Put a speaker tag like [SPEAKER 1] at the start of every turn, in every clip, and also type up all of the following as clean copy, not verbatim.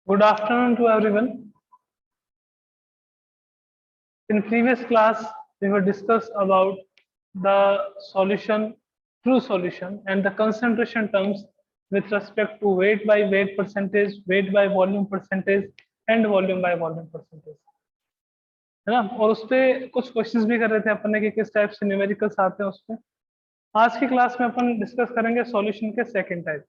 [SPEAKER 1] Good afternoon to everyone. In previous class, we were discussed about the solution, true solution, and the concentration terms with respect to weight by weight percentage, weight by volume percentage, and volume by volume percentage. है ना? और उस पे कुछ questions भी कर रहे थे अपन ने कि किस टाइप से न्यूमेरिकल्स आते हैं उसमें। आज की क्लास में अपन डिस्कस करेंगे सॉल्यूशन के सेकंड टाइप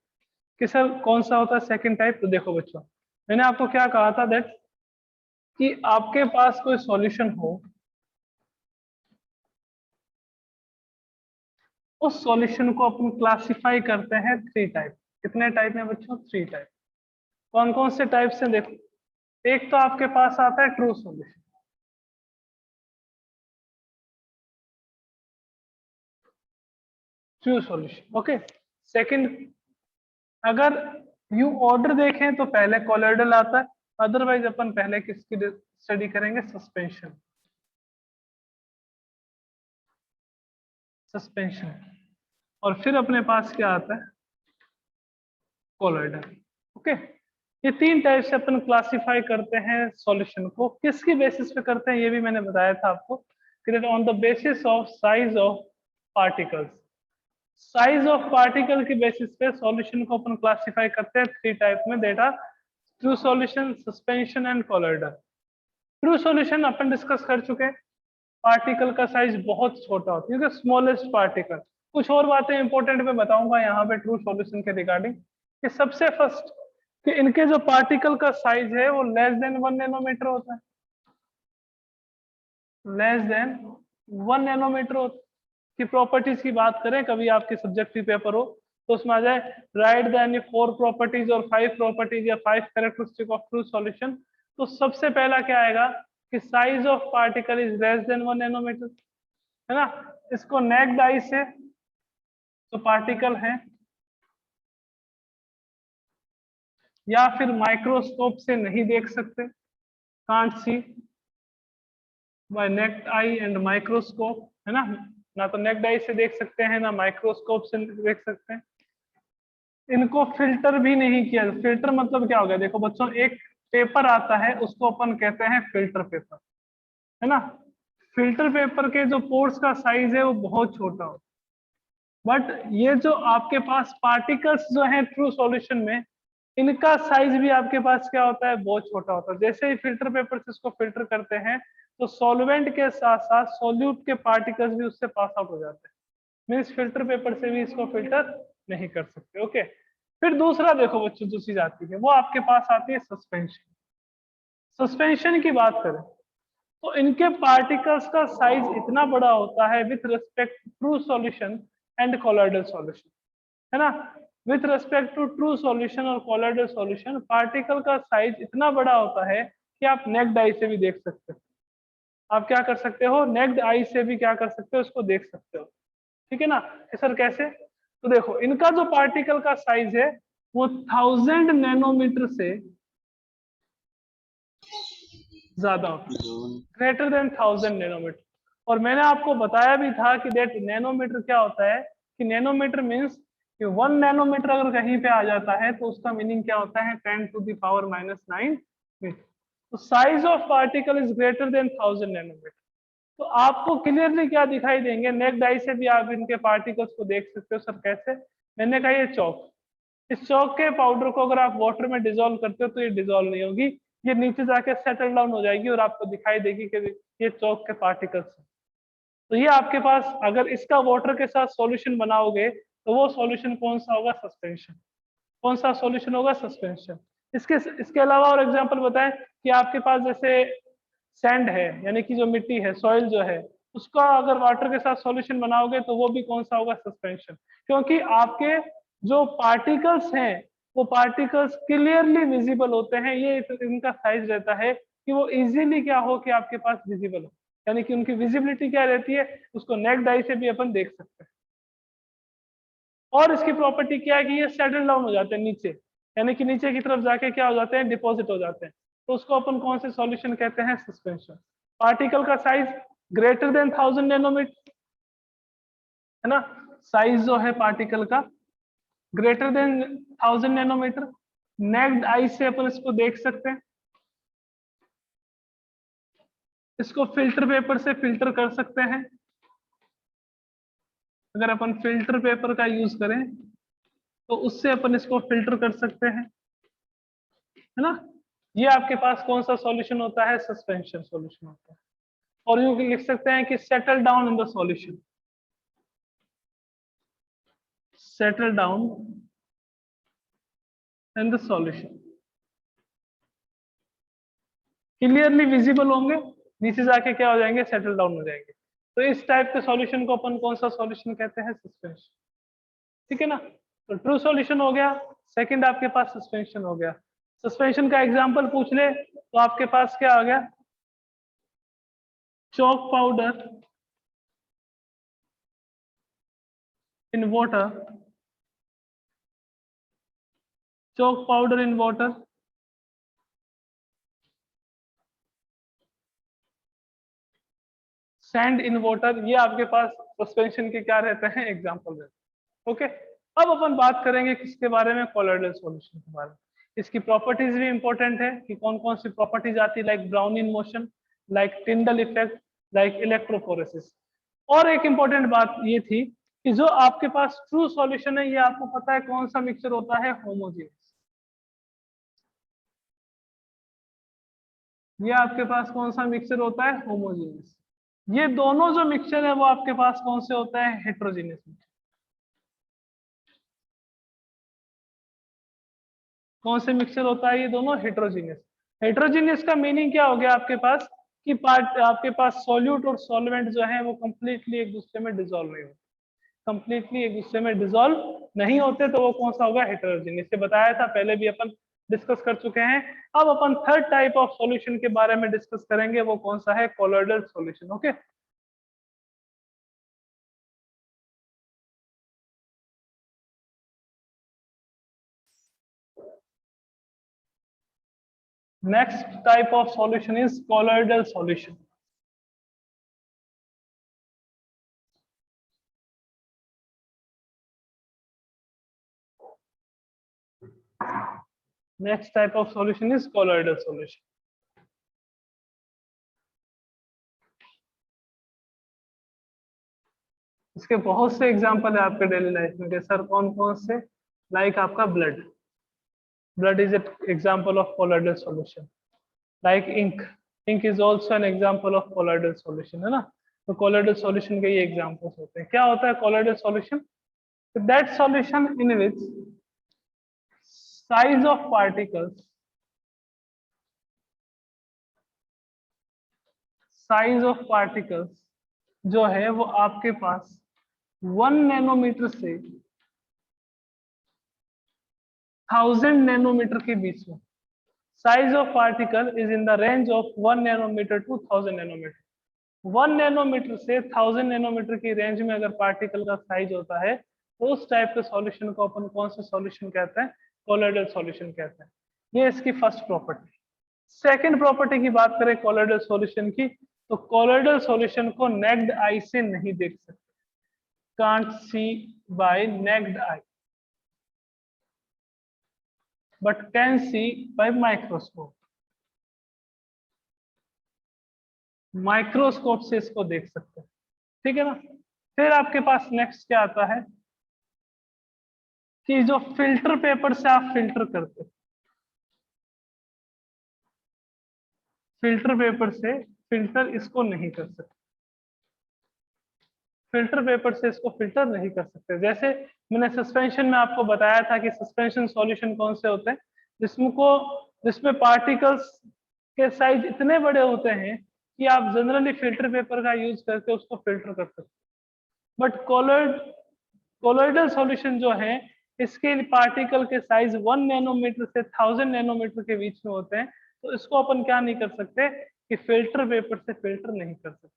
[SPEAKER 1] कि सर कौन सा होता है सेकंड टाइप। तो देखो बच्चों, मैंने आपको क्या कहा था दैट कि आपके पास कोई सॉल्यूशन हो, उस सॉल्यूशन को अपन क्लासिफाई करते हैं थ्री टाइप। कितने टाइप में बच्चों? Three type. कौन कौन से टाइप से देखो, एक तो आपके पास आता है true solution. True solution, okay. Second, अगर यू ऑर्डर देखें तो पहले कोलोइडल आता है, अदरवाइज अपन पहले किसकी स्टडी करेंगे? सस्पेंशन। सस्पेंशन, और फिर अपने पास क्या आता है? कोलोइडल। ओके, ये तीन टाइप से अपन क्लासिफाई करते हैं सॉल्यूशन को। किसकी बेसिस पे करते हैं ये भी मैंने बताया था आपको कि on the basis of size of particles. Size of particle की बेसिस पे सॉल्यूशन को अपन क्लासिफाई करते हैं थ्री टाइप में, that are true solution, suspension and colloidal. True solution अपन डिस्कस कर चुके हैं, पार्टिकल का साइज बहुत छोटा होता है, स्मॉलेस्ट पार्टिकल। कुछ और बातें इंपॉर्टेंट मैं बताऊंगा यहाँ पे ट्रू सॉल्यूशन के रिगार्डिंग कि सबसे फर्स्ट कि इनके जो पार्टिकल का साइज है वो लेस देन 1 नैनोमीटर होता है। लेस देन 1 नैनोमीटर की प्रॉपर्टीज की बात करें, कभी आपके सब्जेक्टिव पेपर हो तो उसमें आ जाए राइट द एनी 4 प्रॉपर्टीज और 5 प्रॉपर्टीज या 5 कैरेक्टरिस्टिक ऑफ ट्रू सॉल्यूशन, तो सबसे पहला क्या आएगा कि size of particle is less than 1 nanometre, है ना। इसको नेक्ड आई से तो पार्टिकल है या फिर माइक्रोस्कोप से नहीं देख सकते, can't see by naked eye and microscope, है ना। ना तो नेक्ड आई से देख सकते हैं ना माइक्रोस्कोप से देख सकते हैं। इनको फिल्टर भी नहीं किया। फिल्टर मतलब क्या हो गया? देखो बच्चों, एक पेपर आता है उसको अपन कहते हैं फिल्टर पेपर, है ना। फिल्टर पेपर के जो पोर्स का साइज है वो बहुत छोटा होता है, बट ये जो आपके पास पार्टिकल्स जो है ट्रू सॉल्यूशन में, इनका साइज भी आपके पास क्या होता है? बहुत छोटा होता है। जैसे ही फिल्टर पेपर से इसको फिल्टर करते हैं तो सॉल्वेंट के साथ साथ सॉल्यूट के पार्टिकल्स भी उससे पास आउट हो जाते हैं, मीन्स फिल्टर पेपर से भी इसको फिल्टर नहीं कर सकते। ओके, फिर दूसरा देखो बच्चों जो चीज आती है वो आपके पास आती है सस्पेंशन। सस्पेंशन की बात करें तो इनके पार्टिकल्स का साइज इतना बड़ा होता है with respect true solution and colloidal solution, है ना। With respect to true solution और कोलोइडल सॉल्यूशन पार्टिकल का साइज इतना बड़ा होता है कि आप नेक्ड आई से भी देख सकते हो। आप क्या कर सकते हो? नेक्ड आई से भी क्या कर सकते हो? उसको देख सकते हो, ठीक है ना। सर कैसे? तो देखो, इनका जो पार्टिकल का साइज है वो 1000 नैनोमीटर से ज्यादा होता है, ग्रेटर देन 1000 नैनोमीटर। और मैंने आपको बताया भी था कि डेट नैनोमीटर क्या होता है, कि नैनोमीटर मीन्स कि 1 नैनोमीटर अगर कहीं पे आ जाता है तो उसका मीनिंग क्या होता है? 10⁻⁹ मीटर। तो size of particle is greater than 1000 nanometre. तो आपको क्लियरली क्या दिखाई देंगे? नेक्ड आई से भी आप इनके पार्टिकल्स को देख सकते हो। सर कैसे? मैंने कहा ये चौक, इस चौक के पाउडर को अगर आप वाटर में डिजोल्व करते हो तो ये डिजोल्व नहीं होगी, ये नीचे जाके सेटल डाउन हो जाएगी और आपको दिखाई देगी कि ये चौक के पार्टिकल्स हैं। तो ये आपके पास अगर इसका वाटर के साथ सॉल्यूशन बनाओगे तो वो सॉल्यूशन कौन सा होगा? सस्पेंशन। कौन सा सॉल्यूशन होगा? सस्पेंशन। इसके अलावा और एग्जांपल बताएं कि आपके पास जैसे सैंड है, यानी कि जो मिट्टी है, सॉइल जो है, उसका अगर वाटर के साथ सॉल्यूशन बनाओगे तो वो भी कौन सा होगा? सस्पेंशन। क्योंकि आपके जो पार्टिकल्स हैं वो पार्टिकल्स क्लियरली विजिबल होते हैं, ये इनका साइज रहता है कि वो इजीली क्या हो कि आपके पास विजिबल हो, यानी कि उनकी विजिबिलिटी क्या रहती है? उसको नेक्ड आई से भी अपन देख सकते हैं। और इसकी प्रॉपर्टी क्या है कि ये सेटल डाउन हो जाते हैं नीचे, यानी कि नीचे की तरफ जाके क्या हो जाते हैं? डिपॉजिट हो जाते हैं। तो उसको अपन कौन से सॉल्यूशन कहते हैं? सस्पेंशन। पार्टिकल का साइज ग्रेटर देन 1000 नैनोमीटर, है ना। साइज जो है पार्टिकल का greater than 1000 nanometre, naked eye से अपन इसको देख सकते हैं, इसको फिल्टर पेपर से फिल्टर कर सकते हैं। अगर अपन फिल्टर पेपर का यूज करें तो उससे अपन इसको फिल्टर कर सकते हैं, है ना। ये आपके पास कौन सा सॉल्यूशन होता है, सस्पेंशन सॉल्यूशन होता है। और यूं लिख सकते हैं कि settle down in the solution, settle down in the solution. Clearly visible होंगे, नीचे जाके क्या हो जाएंगे, सेटल डाउन हो जाएंगे। तो इस टाइप के सॉल्यूशन को अपन कौन सा सॉल्यूशन कहते हैं, सस्पेंशन। ठीक है ना। तो ट्रू सॉल्यूशन हो गया, सेकंड आपके पास सस्पेंशन हो गया। सस्पेंशन का एग्जांपल पूछ ले तो आपके पास क्या आ गया, chalk powder in water, chalk powder in water, sand in water, ये आपके पास सस्पेंशन के क्या रहते हैं, एग्जांपल रहते हैं। ओके, अब अपन बात करेंगे किसके बारे में, कोलॉइडल सॉल्यूशन के बारे में। इसकी प्रॉपर्टीज भी इंपॉर्टेंट है कि कौन कौन सी प्रॉपर्टीज आती है, like brown in motion, like Tyndall effect, like electrophoresis. और एक इंपॉर्टेंट बात ये थी कि जो आपके पास ट्रू सॉल्यूशन है, ये आपको पता है कौन सा मिक्सचर होता है, होमोजेनियस। ये आपके पास कौन सा मिक्सचर होता है, होमोजेनियस। ये दोनों जो मिक्सचर है वो आपके पास कौन से होता है, हेट्रोजीनियस। कौन से मिक्सचर होता है ये दोनों, हेट्रोजीनियस। हेट्रोजीनियस का मीनिंग क्या हो गया आपके पास कि पार्ट आपके पास सॉल्यूट और सॉल्वेंट जो है वो कंप्लीटली एक दूसरे में डिसॉल्व नहीं होते, कंप्लीटली एक दूसरे में डिसॉल्व नहीं होते, तो वो कौन सा होगा, हेट्रोजीनियस। से बताया था पहले भी अपन डिस्कस कर चुके हैं। अब अपन थर्ड टाइप ऑफ सॉल्यूशन के बारे में डिस्कस करेंगे, वो कौन सा है, colloidal solution. Okay, next type of solution is colloidal solution. Next type of solution is colloidal solution. इसके बहुत से एग्जांपल है आपके डेली लाइफ में कि सर कौन कौन से, लाइक आपका blood, blood is an example of colloidal solution. Like ink is also an example of colloidal solution, है ना। तो colloidal solution के ये examples होते हैं। क्या होता है colloidal solution? That solution in which size of particles, size of particles जो है वो आपके पास 1 नैनोमीटर से 1000 नैनोमीटर के बीच में, size of particle is in the range of 1 nanometre to 1000 nanometre. 1 nanometre से 1000 नैनोमीटर की रेंज में अगर पार्टिकल का साइज होता है तो उस टाइप के सॉल्यूशन को अपन कौन सा सॉल्यूशन कहते हैं, कोलॉइडल सॉल्यूशन कहते हैं। ये इसकी फर्स्ट प्रॉपर्टी। सेकंड प्रॉपर्टी की बात करें कोलॉइडल सॉल्यूशन की, तो कोलॉइडल सॉल्यूशन को नेक्ड आई से नहीं देख सकते, can't see by naked eye, but can see by microscope. Microscope से इसको देख सकते हैं, ठीक है ना। फिर आपके पास नेक्स्ट क्या आता है कि जो फिल्टर पेपर से आप फिल्टर करते, फिल्टर पेपर से फिल्टर इसको नहीं कर सकते, फिल्टर पेपर से इसको फिल्टर नहीं कर सकते। जैसे मैंने सस्पेंशन में आपको बताया था कि सस्पेंशन सॉल्यूशन कौन से होते हैं, जिसमें पार्टिकल्स के साइज इतने बड़े होते हैं कि आप जनरली फिल्टर पेपर का यूज करके उसको फिल्टर कर सकते हैं। बट कोलॉइडल सॉल्यूशन जो है इसके पार्टिकल के साइज 1 नैनोमीटर से 1000 नैनोमीटर के बीच में होते हैं, तो इसको अपन क्या नहीं कर सकते कि फिल्टर पेपर से फिल्टर नहीं कर सकते।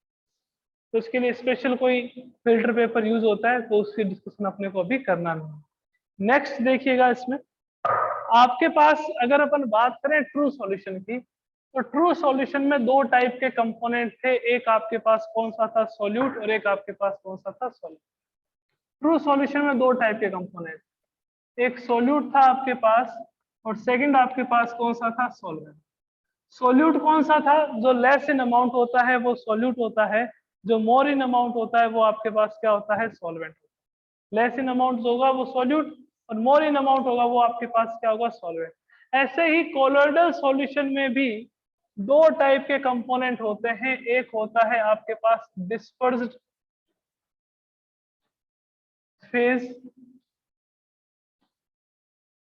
[SPEAKER 1] तो इसके लिए स्पेशल कोई फिल्टर पेपर यूज होता है, तो उसकी डिस्कशन अपने को अभी करना नहीं। नेक्स्ट देखिएगा, इसमें आपके पास अगर अपन बात करें ट्रू सॉल्यूशन की, तो ट्रू सॉल्यूशन में दो टाइप के कंपोनेंट थे, एक आपके पास कौन सा था, सॉल्यूट, और एक आपके पास कौन सा था, सॉल्यूट। ट्रू सॉल्यूशन में दो टाइप के कंपोनेंट, एक सॉल्यूट था आपके पास और सेकंड आपके पास कौन सा था, सॉल्वेंट। सोल्यूट कौन सा था, जो लेस इन अमाउंट होता है वो सोल्यूट होता है, जो मोर इन अमाउंट होता है वो आपके पास क्या होता है, सॉल्वेंट। लेस इन अमाउंट होगा वो सोल्यूट, और मोर इन अमाउंट होगा वो आपके पास क्या होगा, सॉल्वेंट। ऐसे ही कोलोइडल सॉल्यूशन में भी दो टाइप के कंपोनेंट होते हैं, एक होता है आपके पास डिस्पर्स्ड फेज,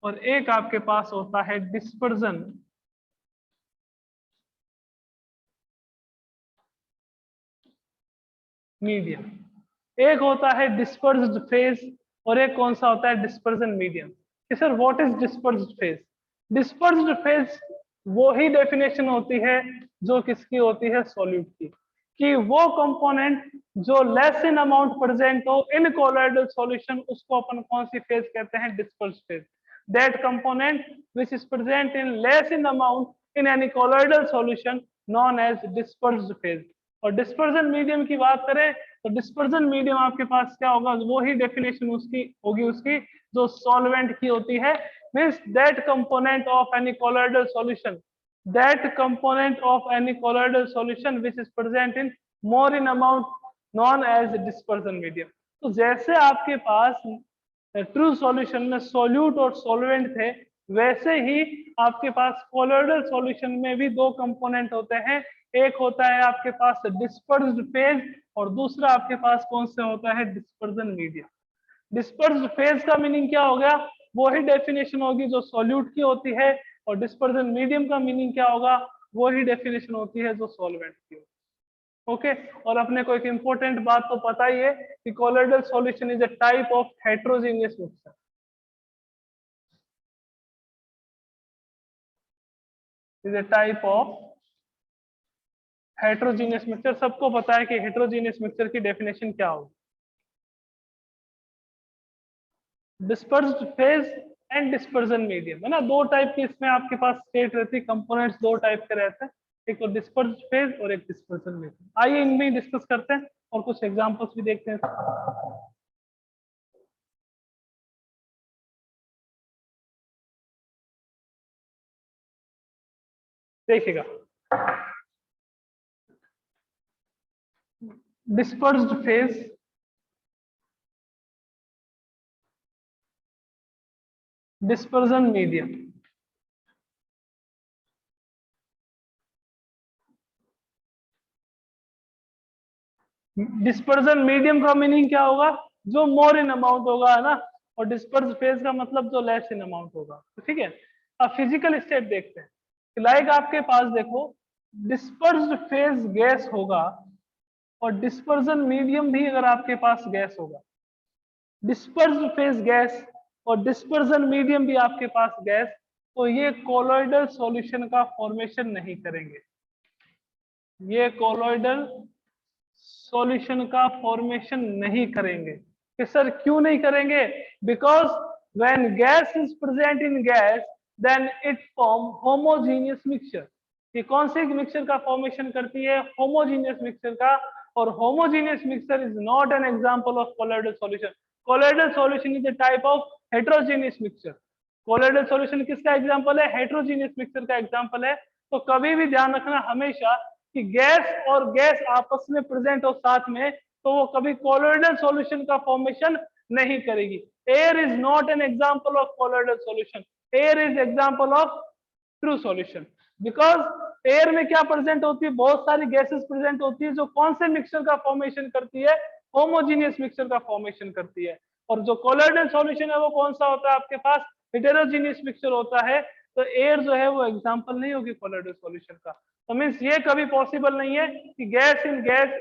[SPEAKER 1] और एक आपके पास होता है डिस्पर्जन मीडियम। एक होता है डिस्पर्स्ड फेज और एक कौन सा होता है, डिस्पर्जन मीडियम। कि sir what is dispersed phase? Dispersed phase वो ही डेफिनेशन होती है जो किसकी होती है, सॉल्यूट की, कि वो कंपोनेंट जो लेस इन अमाउंट प्रेजेंट हो इन कोलोइडल सॉल्यूशन, उसको अपन कौन सी फेज कहते हैं, dispersed phase. That component which is present in less in amount in any colloidal solution known as dispersed phase. और डिस्पर्जन मीडियम की बात करें तो डिस्पर्जन मीडियम आपके पास क्या होगा, वो ही डेफिनेशन उसकी होगी, उसकी जो सॉल्वेंट की होती है। Means that component of any colloidal solution, that component of any colloidal solution which is present in more in amount known as dispersion medium. तो जैसे आपके पास ट्रू सॉल्यूशन में सोल्यूट और सॉल्वेंट थे, वैसे ही आपके पास कोलोइडल सॉल्यूशन में भी दो कंपोनेंट होते हैं, एक होता है आपके पास डिस्पर्स्ड फेज और दूसरा आपके पास कौन सा होता है, डिस्पर्जन मीडियम। डिस्पर्स्ड फेज का मीनिंग क्या हो गया, वो ही डेफिनेशन होगी जो सॉल्यूट की होती है, और डिस्पर्जन मीडियम का मीनिंग क्या होगा, वो ही डेफिनेशन होती है जो सॉल्वेंट की होती है। ओके, और अपने को एक इंपॉर्टेंट बात तो पता ही है कि colloidal solution is a type of heterogeneous mixture. Is a type of heterogeneous mixture. सबको पता है कि हेट्रोजीनियस मिक्सचर की डेफिनेशन क्या होगी, dispersed phase and dispersion medium, है ना। दो टाइप की इसमें आपके पास स्टेट रहती है, कंपोनेंट्स दो टाइप के रहते हैं, एक तो डिस्पर्स्ड फेज और एक डिस्पर्जन मीडियम। आइए इनमें डिस्कस करते हैं और कुछ एग्जांपल्स भी देखते हैं। देखिएगा, dispersed phase, dispersion medium. Dispersion medium का मीनिंग क्या होगा, जो मोर इन अमाउंट होगा, है ना, और डिस्पर्स फेज का मतलब जो लेस इन अमाउंट होगा। तो ठीक है, अब फिजिकल स्टेट देखते हैं। लाइक आपके पास देखो, डिस्पर्स्ड फेज गैस होगा और डिस्पर्जन मीडियम भी अगर आपके पास गैस होगा, डिस्पर्स्ड फेज गैस और डिस्पर्जन मीडियम भी आपके पास गैस, तो ये कोलोइडल सॉल्यूशन का फॉर्मेशन नहीं करेंगे। ये कोलोइडल सॉल्यूशन का फॉर्मेशन नहीं करेंगे। कि सर क्यों नहीं करेंगे, because when gas is present in gas then it form homogeneous mixture. ये कौन से मिक्सचर का फॉर्मेशन करती है, होमोजीनियस मिक्सचर का। और homogeneous mixture is not an example of colloidal solution. Colloidal solution is a type of heterogeneous mixture. Colloidal solution किसका example है, हेट्रोजीनियस मिक्सचर का एग्जांपल है। तो कभी भी ध्यान रखना हमेशा कि गैस और गैस आपस में प्रेजेंट हो साथ में, तो वो कभी कोलोइडल सॉल्यूशन का फॉर्मेशन नहीं करेगी। Air is not an example of colloidal solution, air is example of true solution. Because air में क्या प्रेजेंट होती है, बहुत सारी गैसेस प्रेजेंट होती है जो कौन से मिक्सचर का फॉर्मेशन करती है, होमोजीनियस मिक्सचर का फॉर्मेशन करती है। और जो कोलोइडल सॉल्यूशन है वो कौन सा होता है आपके पास, हेटेरोजीनियस मिक्सचर होता है। तो एयर जो है वो एग्जांपल नहीं होगी कोलोइडल सॉल्यूशन का। तो मीन्स ये कभी पॉसिबल नहीं है कि gas in gas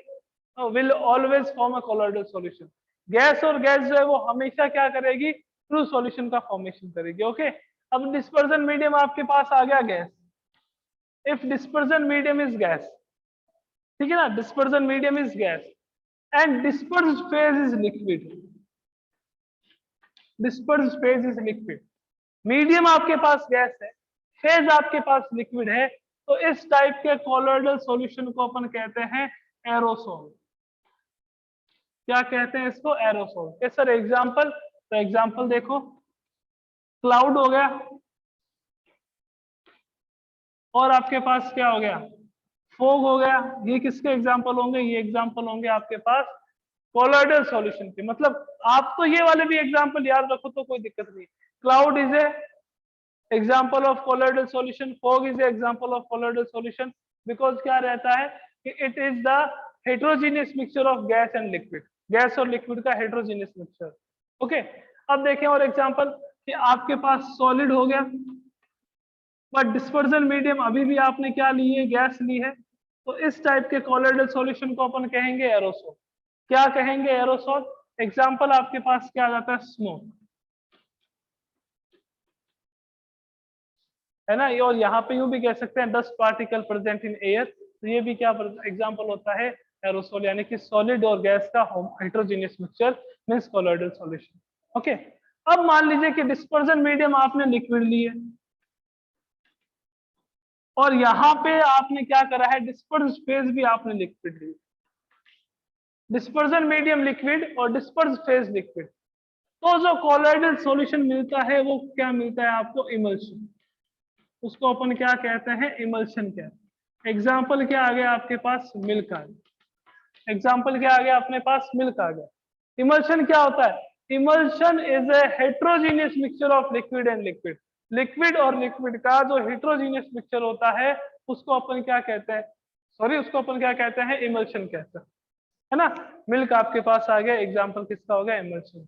[SPEAKER 1] will always form a colloidal solution. Gas और गैस जो है वो हमेशा क्या करेगी, ट्रू सॉल्यूशन का फॉर्मेशन करेगी। ओके, अब डिस्पर्जन मीडियम आपके पास आ गया gas. If dispersion medium is gas, ठीक है ना, dispersion medium is gas and dispersed phase is liquid, dispersed phase is liquid. Medium आपके पास गैस है, फेज आपके पास लिक्विड है, तो इस टाइप के कोलोइडल सॉल्यूशन को अपन कहते हैं एरोसोल। क्या कहते हैं इसको, एरोसोल। सर एग्जांपल, तो एग्जांपल देखो, क्लाउड हो गया, और आपके पास क्या हो गया, फॉग हो गया। ये किसके एग्जाम्पल होंगे, ये एग्जाम्पल होंगे आपके पास कोलॉइडल सॉल्यूशन के। मतलब आप तो ये वाले भी एग्जाम्पल याद रखो तो कोई दिक्कत नहीं। Cloud is a example of colloidal solution, fog is a example of colloidal solution, because क्या रहता है कि it is the heterogeneous mixture of gas and liquid, gas और लिक्विड का हेट्रोजीनियस मिक्सचर। ओके, अब देखें और एग्जाम्पल कि आपके पास सॉलिड हो गया, बट डिस्पर्जन मीडियम अभी भी आपने क्या ली है, गैस ली है। तो इस टाइप के कोलॉइडल सॉल्यूशन को अपन कहेंगे एरोसोल। क्या कहेंगे, एरोसोल। एग्जाम्पल आपके पास क्या आ जाता है, स्मोक, है ना। और यहाँ पे यूं भी कह सकते हैं 10 पार्टिकल प्रेजेंट इन एयर, तो ये भी क्या एग्जाम्पल होता है, एरोसोल, यानी कि सॉलिड और गैस का heterogeneous mixture means colloidal solution. Okay, अब मान लीजिए कि डिस्पर्जन मीडियम आपने लिक्विड ली है, और यहाँ पे आपने क्या करा है, डिस्पर्स फेज भी आपने लिक्विड ली, डिस्पर्जन मीडियम लिक्विड और डिस्पर्स फेज लिक्विड। तो जो कोलॉइडल सॉल्यूशन मिलता है वो क्या मिलता है आपको, इमल्शन। उसको अपन क्या कहते हैं, इमल्शन कहते हैं। एग्जाम्पल क्या आ गया आपके पास, मिल्क आ गया। एग्जाम्पल क्या आ गया अपने पास, मिल्क आ गया। इमल्शन क्या होता है, emulsion is a heterogeneous mixture of liquid and liquid. Liquid और लिक्विड का जो हेट्रोजीनियस मिक्सचर होता है उसको अपन क्या कहते हैं, सॉरी उसको अपन क्या कहते हैं, इमल्शन कहते हैं, है ना। मिल्क आपके पास आ गया, एग्जाम्पल किसका हो गया, इमल्शन।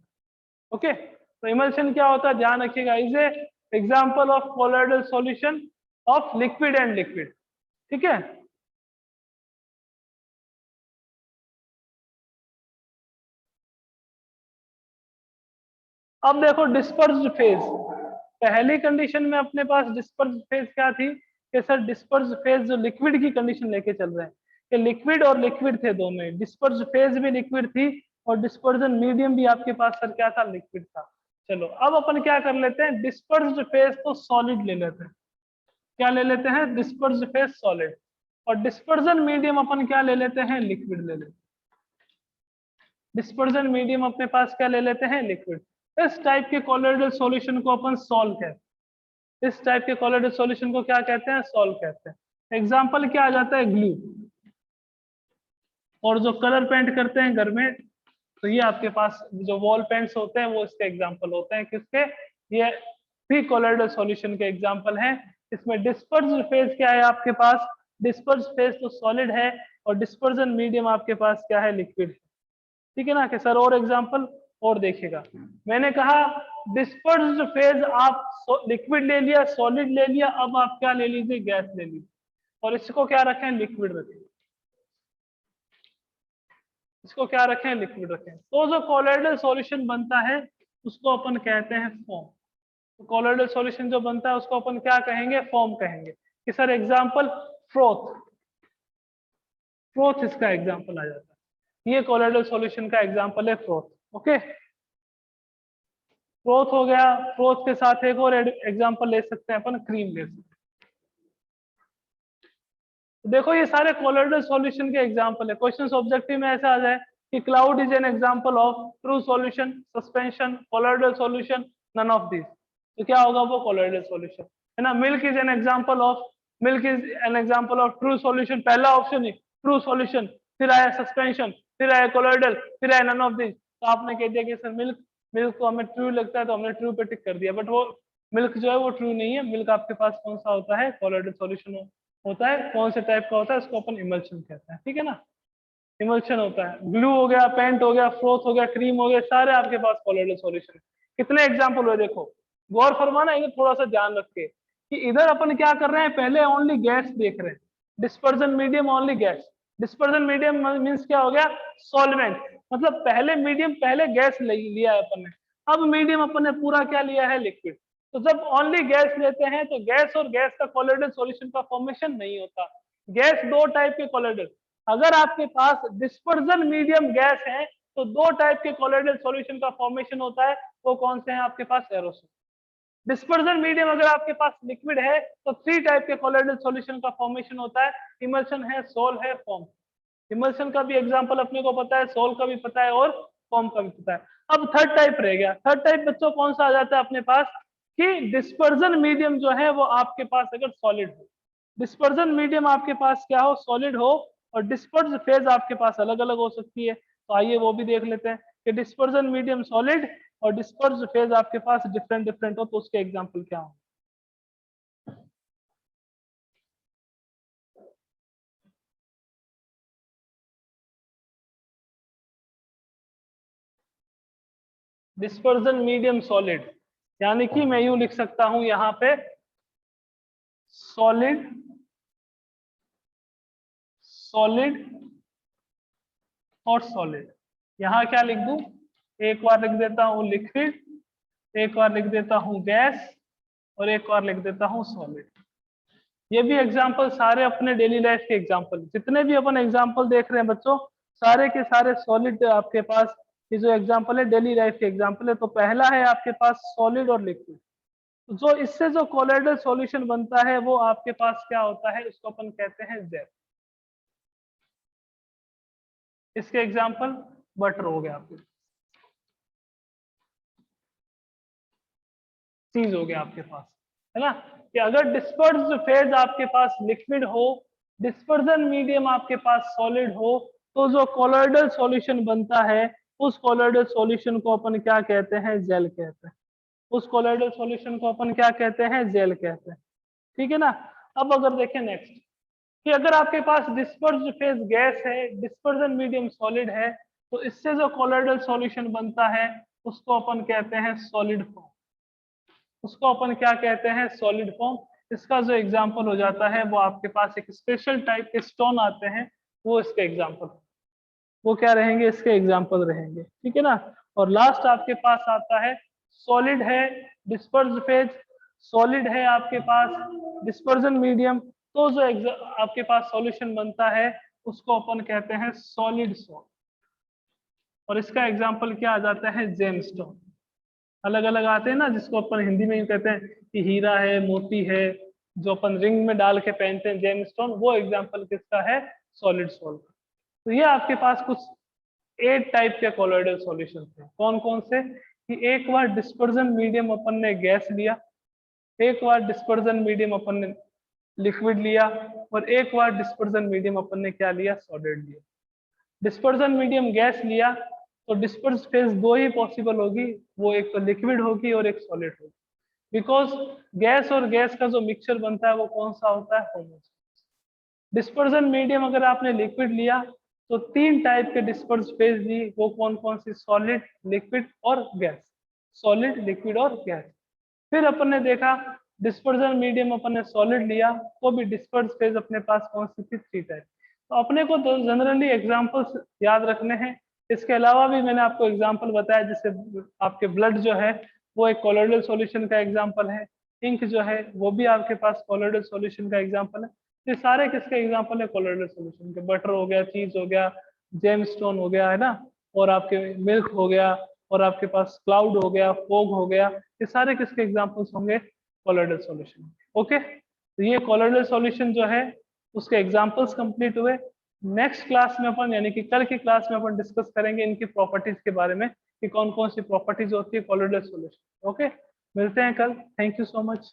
[SPEAKER 1] ओके, तो इमल्शन क्या होता है, ध्यान रखिएगा, is a example of colloidal solution of liquid and liquid. ठीक है, अब देखो डिस्पर्स्ड फेज। पहली कंडीशन में अपने पास डिस्पर्स्ड फेज क्या थी कि सर डिस्पर्स्ड फेज जो लिक्विड की कंडीशन लेके चल रहे हैं कि लिक्विड और लिक्विड थे दोनों, डिस्पर्स्ड फेज भी लिक्विड थी और डिस्पर्जन मीडियम भी आपके पास सर क्या था, लिक्विड था। चलो अब अपन क्या कर लेते हैं, डिस्पर्स्ड फेज तो सॉलिड ले लेते हैं, क्या ले लेते हैं, डिस्पर्स्ड फेज सॉलिड, और डिस्पर्जन मीडियम अपन क्या ले लेते हैं, लिक्विड ले लेते हैं। डिस्पर्जन मीडियम अपने पास क्या ले लेते हैं, लिक्विड। इस टाइप के कोलॉइडल सॉल्यूशन को अपन सॉल्व कहते हैं, इस टाइप के कोलॉइडल सॉल्यूशन को क्या कहते हैं, सॉल्व कहते हैं। एग्जांपल क्या आ जाता है, ग्लू। और जो कलर पेंट करते हैं घर में, तो ये आपके पास जो वॉल पेंट्स होते हैं वो इसके एग्जांपल होते हैं, किसके, ये भी कोलॉइडल सॉल्यूशन के एग्जांपल हैं। इसमें डिस्पर्स्ड फेज क्या है आपके पास, डिस्पर्स्ड फेज तो सॉलिड है और डिस्पर्जन मीडियम आपके पास क्या है, लिक्विड। ठीक है ना कि सर और एग्जांपल और देखिएगा, मैंने कहा डिस्पर्स्ड फेज आप लिक्विड ले लिया, सॉलिड ले लिया, अब आप क्या ले लीजिए, गैस ले लीजिए, और इसको क्या रखें, लिक्विड रखें, इसको क्या रखें, लिक्विड रखें। तो जो कोलॉइडल सॉल्यूशन बनता है उसको अपन कहते हैं फॉर्म। तो कोलॉइडल सॉल्यूशन जो बनता है उसको अपन क्या कहेंगे, फॉर्म कहेंगे। कि सर एग्जांपल फ्रोथ, फ्रोथ इसका एग्जांपल आ जाता है, ये कोलॉइडल सॉल्यूशन का एग्जांपल है फ्रोथ। ओके, फ्रोथ हो गया, फ्रोथ के साथ एक और एग्जांपल ले सकते हैं अपन, क्रीम ले सकते हैं। तो देखो ये सारे कोलॉइडल सॉल्यूशन के एग्जांपल है। क्वेश्चन ऑब्जेक्टिव में ऐसा आ जाए कि cloud is an example of true solution, suspension, colloidal solution, none of this, तो क्या होगा वो कोलॉइडल सॉल्यूशन, है ना। Milk is an example of, milk is an example of true solution, पहला ऑप्शन है ट्रू सॉल्यूशन, फिर आया सस्पेंशन, फिर आया कोलॉइडल, फिर आया नन ऑफ दिस। तो आपने कह दिया कि सर मिल्क, मिल्क को हमें ट्रू लगता है तो हमने ट्रू पे टिक कर दिया, बट वो मिल्क जो है वो ट्रू नहीं है। मिल्क आपके पास कौन सा होता है, कोलॉइडल सॉल्यूशन होता है, कौन से टाइप का होता है, उसको अपन इमल्शन कहते हैं। ठीक है ना, इमल्शन होता है। ग्लू हो गया, पेंट हो गया, फ्रोथ हो गया, क्रीम हो गया, सारे आपके पास कोलॉइडल सॉल्यूशन है। कितने एग्जांपल हुए देखो, गौर फरमाना, इधर थोड़ा सा ध्यान रखे कि इधर अपन क्या कर रहे हैं, पहले ओनली गैस देख रहे हैं, dispersion medium only gas. Dispersion medium means क्या हो गया, सॉल्वेंट, मतलब पहले मीडियम, पहले गैस लिया है अपन ने, अब मीडियम अपन ने पूरा क्या लिया है, लिक्विड। तो जब ओनली गैस लेते हैं तो गैस और गैस का कोलॉइडल सॉल्यूशन का फॉर्मेशन नहीं होता। गैस दो टाइप के कोलॉइडल, अगर आपके पास डिस्पर्जन मीडियम गैस है तो दो टाइप के कोलॉइडल सॉल्यूशन का फॉर्मेशन होता है, वो कौन से हैं आपके पास, एरोसोल। डिस्पर्जन मीडियम अगर आपके पास लिक्विड है तो थ्री टाइप के कोलॉइडल सॉल्यूशन का फॉर्मेशन होता है, इमल्शन है, सोल है, फॉर्म। इमल्शन का भी एग्जांपल अपने को पता है, सोल का भी पता है और फॉर्म का भी पता है। अब थर्ड टाइप रह गया, थर्ड टाइप बच्चों कौन सा आ जाता है अपने पास, कि डिस्पर्जन मीडियम जो है वो आपके पास अगर सॉलिड हो, डिस्पर्जन मीडियम आपके पास क्या हो, सॉलिड हो, और डिस्पर्स फेज आपके पास अलग अलग हो सकती है। तो आइए वो भी देख लेते हैं कि डिस्पर्जन मीडियम सॉलिड और डिस्पर्स फेज आपके पास डिफरेंट डिफरेंट हो, तो उसके एग्जाम्पल क्या हो। डिस्पर्जन मीडियम सॉलिड, यानी कि मैं यूं लिख सकता हूं यहां पे सॉलिड, सॉलिड और सॉलिड। यहां क्या लिख दूं, एक बार लिख देता हूं लिक्विड, एक बार लिख देता हूं गैस, और एक बार लिख देता हूं सॉलिड। ये भी एग्जाम्पल सारे अपने डेली लाइफ के एग्जाम्पल, जितने भी अपन एग्जाम्पल देख रहे हैं बच्चों, सारे के सारे सॉलिड आपके पास ये जो एग्जाम्पल है डेली लाइफ के एग्जाम्पल है। तो पहला है आपके पास सॉलिड और लिक्विड, तो जो इससे जो कोलोइडल सॉल्यूशन बनता है वो आपके पास क्या होता है, इसको अपन कहते हैं जेल। इसके एग्जाम्पल बटर हो गया, आपके चीज हो गया आपके पास, है ना। कि अगर डिस्पर्स फेज आपके पास लिक्विड हो, डिस्पर्जन मीडियम आपके पास सॉलिड हो, तो जो कोलोइडल सॉल्यूशन बनता है उस कोलोइडल सॉल्यूशन को अपन क्या कहते हैं, जेल कहते हैं। उस कोलोइडल सॉल्यूशन को अपन क्या कहते हैं, जेल कहते हैं। ठीक है ना। अब अगर देखें नेक्स्ट, कि अगर आपके पास डिस्पर्स फेज गैस है, डिस्पर्जन मीडियम सॉलिड है, तो इससे जो कोलोइडल सॉल्यूशन बनता है उसको अपन कहते हैं सॉलिड फॉर्म। उसको अपन क्या कहते हैं, सॉलिड फॉर्म। इसका जो एग्जांपल हो जाता है वो आपके पास एक स्पेशल टाइप के स्टोन आते हैं, वो इसके एग्जांपल, वो क्या रहेंगे, इसके एग्जांपल रहेंगे। ठीक है ना। और लास्ट आपके पास आता है सॉलिड है, डिस्पर्स फेज, सॉलिड है आपके पास, डिस्पर्जन मीडियम, तो जो आपके पास सॉल्यूशन बनता है उसको अपन कहते हैं सॉलिड सॉल्ट। और इसका एग्जांपल क्या आ जाता है, जेमस्टोन। अलग अलग आते हैं ना, जिसको अपन हिंदी में ही कहते हैं कि हीरा है, मोती है, जो अपन रिंग में डाल के पहनते हैं, जेमस्टोन, वो एग्जांपल किसका है, सॉलिड सॉल्ट। तो ये आपके पास कुछ 8 टाइप के कोलोइडल सॉल्यूशन थे। कौन कौन से, कि एक बार डिस्पर्जन मीडियम अपन ने गैस लिया, एक बार डिस्पर्जन मीडियम अपन ने लिक्विड लिया, और एक बार डिस्पर्जन मीडियम अपन ने क्या लिया, सॉलिड लिया। डिस्पर्जन मीडियम गैस लिया तो डिस्पर्स फेज दो ही पॉसिबल होगी, वो एक तो लिक्विड होगी और एक सॉलिड होगी। बिकॉज गैस और गैस का जो मिक्सचर बनता है वो कौन सा होता है, होमोजेनस। डिस्पर्जन मीडियम अगर आपने लिक्विड लिया तो 3 टाइप के डिस्पर्स फेज ली, वो कौन कौन सी, सॉलिड, लिक्विड और गैस। सॉलिड, लिक्विड और गैस। फिर अपन ने देखा डिस्पर्जन मीडियम अपन ने सॉलिड लिया तो भी डिस्पर्स फेज अपने पास कौन सी थी, 3 टाइप। तो अपने को तो जनरली एग्जांपल्स याद रखने हैं। इसके अलावा भी मैंने आपको एग्जांपल बताया, जैसे आपके ब्लड जो है वो एक कोलोइडल सॉल्यूशन का एग्जांपल है, इंक जो है वो भी आपके पास कोलोइडल सॉल्यूशन का एग्जांपल है। ये सारे किसके एग्जांपल है, कोलोइडल सॉल्यूशन के। बटर हो गया, चीज हो गया, जेमस्टोन हो गया, है ना, और आपके मिल्क हो गया, और आपके पास क्लाउड हो गया, फोग हो गया, ये सारे किसके एग्जांपल्स होंगे, कोलोइडल सॉल्यूशन। ओके, तो ये कोलोइडल सॉल्यूशन जो है उसके एग्जांपल्स कंप्लीट हुए। नेक्स्ट क्लास में अपन, यानी कि कल की क्लास में अपन डिस्कस करेंगे इनकी प्रॉपर्टीज के बारे में, कि कौन कौन सी प्रॉपर्टीज होती है कोलोइडल सॉल्यूशन। ओके, मिलते हैं कल। Thank you so much.